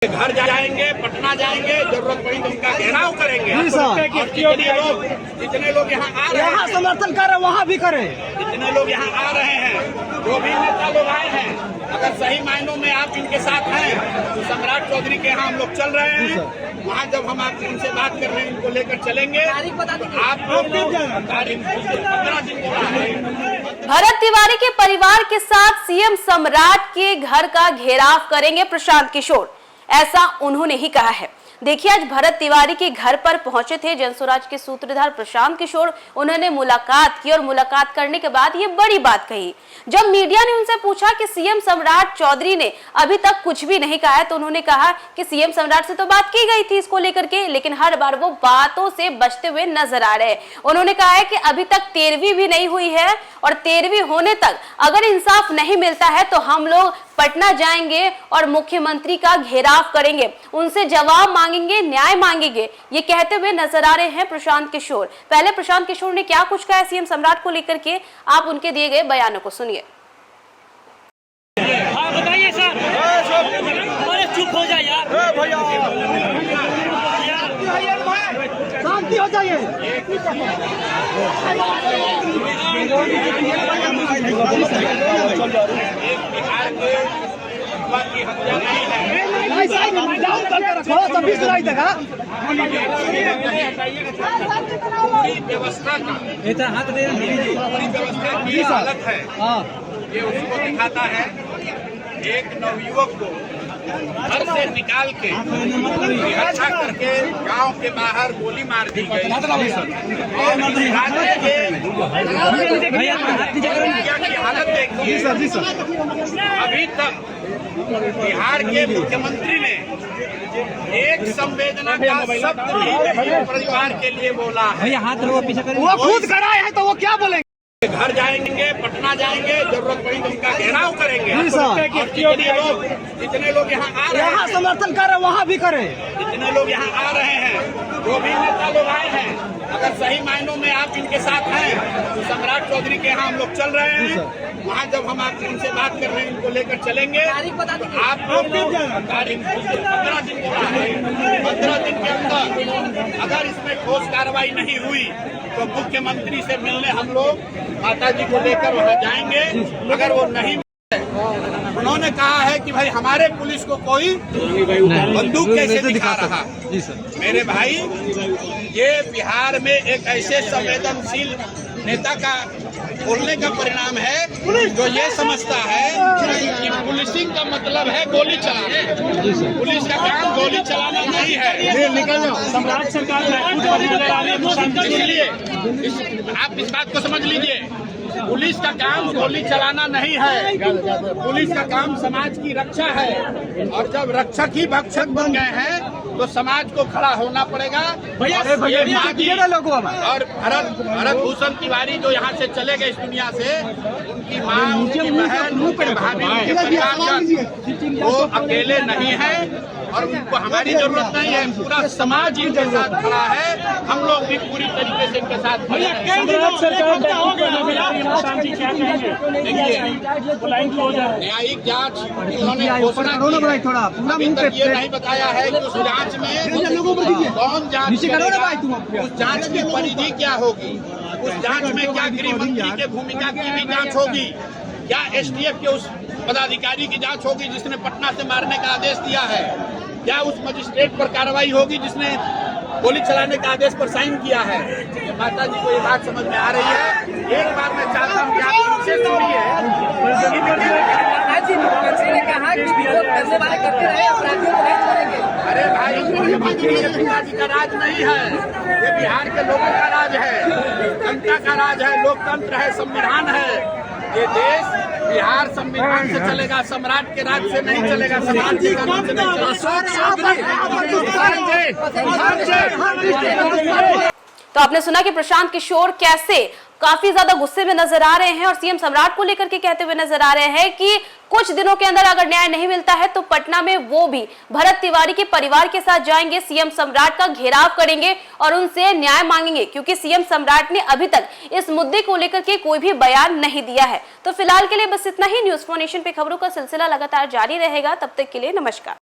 घर जाएंगे, पटना जाएंगे, जरूरत पड़ी तो उनका घेराव करेंगे। और जितने लोग यहाँ आ रहे हैं, समर्थन कर रहे वहाँ भी करें। जितने लोग यहाँ आ रहे हैं, जो भी नेता लोग आए हैं, अगर सही मायनों में आप इनके साथ हैं तो सम्राट चौधरी के यहाँ हम लोग चल रहे हैं। वहाँ जब हम आपसे उनसे बात कर रहे हैं, उनको लेकर चलेंगे। आप तारीख 15 दिन के बाद भरत तिवारी के परिवार के साथ सीएम सम्राट के घर का घेराव करेंगे प्रशांत किशोर, ऐसा उन्होंने ही कहा है। देखिए, आज भरत तिवारी के घर पर पहुंचे थे जनसुराज के सूत्रधार प्रशांत किशोर। उन्होंने मुलाकात की और मुलाकात करने के बाद ये बड़ी बात कही। जब मीडिया ने उनसे पूछा कि सीएम सम्राट चौधरी ने अभी तक कुछ भी नहीं कहा है, तो उन्होंने कहा कि सीएम सम्राट से तो बात की गई थी इसको लेकर के, लेकिन हर बार वो बातों से बचते हुए नजर आ रहे हैं। उन्होंने कहा है कि अभी तक 13वीं भी नहीं हुई है और 13वीं होने तक अगर इंसाफ नहीं मिलता है तो हम लोग पटना जाएंगे और मुख्यमंत्री का घेराव करेंगे, उनसे जवाब मांगेंगे, न्याय मांगेंगे, ये कहते हुए नजर आ रहे हैं प्रशांत किशोर। पहले प्रशांत किशोर ने क्या कुछ कहा सीएम सम्राट को लेकर के, आप उनके दिए गए बयानों को सुनिए। बताइए सर। अरे चुप हो जाए यार। शांति हो जाइए। व्यवस्था की हालत है, ये उसको दिखाता है। एक नवयुवक को घर से निकाल के रक्षा करके गांव के बाहर गोली मार दी गई और राज्य की हालत देखिए। अभी तक बिहार के मुख्यमंत्री ने एक संवेदना का शब्द भी परिवार के लिए बोला है। वो खुद कराए हैं तो वो क्या बोलेंगे? घर जाएंगे, पटना जाएंगे, जरूरत पड़ी तो उनका घेराव करेंगे। और जितने लोग यहाँ आ रहे हैं, समर्थन कर रहे वहाँ भी करें। जितने लोग यहाँ आ रहे हैं, जो भी नेता लोग आए हैं, अगर सही मायनों में आप इनके साथ हैं तो सम्राट चौधरी के यहाँ हम लोग चल रहे हैं। वहाँ जब हम आपसे उनसे बात कर रहे हैं, उनको लेकर चलेंगे। आप तारीख 15 दिन के बाद 15 दिन के अंदर अगर इसमें ठोस कार्रवाई नहीं हुई तो मुख्यमंत्री से मिलने हम लोग माता जी को लेकर वहाँ जाएंगे। अगर वो नहीं, उन्होंने कहा है कि भाई हमारे पुलिस को कोई बंदूक कैसे दिखा रहा। मेरे भाई, ये बिहार में एक ऐसे संवेदनशील नेता का बोलने का परिणाम है जो ये समझता है कि पुलिसिंग का मतलब है गोली चलाना। पुलिस का काम गोली चलाना नहीं है। सम्राट सरकार इसलिए आप इस बात को समझ लीजिए, पुलिस का काम गोली चलाना नहीं है। पुलिस का काम समाज की रक्षा है, और जब रक्षक ही भक्षक बन गए हैं तो समाज को खड़ा होना पड़ेगा। और भरत भूषण तिवारी जो यहाँ से चले गए इस दुनिया से, उनकी माँ, उनकी बहन, उनके भाभी, उनके परिवार, वो अकेले नहीं है और उनको हमारी जरूरत नहीं है। पूरा समाज इनके साथ खड़ा है। हम लोग भी पूरी तरीके से इनके साथ खड़े हैं। न्यायिक जांच उन्होंने घोषणा अभी तक ये नहीं बताया है कि उस जांच में कौन जांच करेगा, उस जांच की परिधि क्या होगी, उस जांच में क्या गृह मंत्री के भूमिका की भी जांच होगी, क्या एसटीएफ के उस पदाधिकारी की जांच होगी जिसने पटना से मारने का आदेश दिया है, क्या उस मजिस्ट्रेट पर कार्रवाई होगी जिसने गोली चलाने का आदेश पर साइन किया है। माता जी को ये बात समझ में आ रही है। एक बार मैं चाहता हूँ कि आप इनसे सुनिए। अरे भाई, मुख्यमंत्री के पिताजी का राज नहीं है, ये बिहार के लोगों का राज है, जनता का राज है, लोकतंत्र है, संविधान है। ये देश बिहार संविधान से चलेगा, सम्राट के राज से नहीं चलेगा, समाज के कानून से नहीं चलेगा। तो आपने सुना कि प्रशांत किशोर कैसे काफी ज्यादा गुस्से में नजर आ रहे हैं और सीएम सम्राट को लेकर के कहते हुए नजर आ रहे हैं कि कुछ दिनों के अंदर अगर न्याय नहीं मिलता है तो पटना में वो भी भरत तिवारी के परिवार के साथ जाएंगे, सीएम सम्राट का घेराव करेंगे और उनसे न्याय मांगेंगे, क्योंकि सीएम सम्राट ने अभी तक इस मुद्दे को लेकर के कोई भी बयान नहीं दिया है। तो फिलहाल के लिए बस इतना ही। न्यूज़4 नेशन पे खबरों का सिलसिला लगातार जारी रहेगा। तब तक के लिए नमस्कार।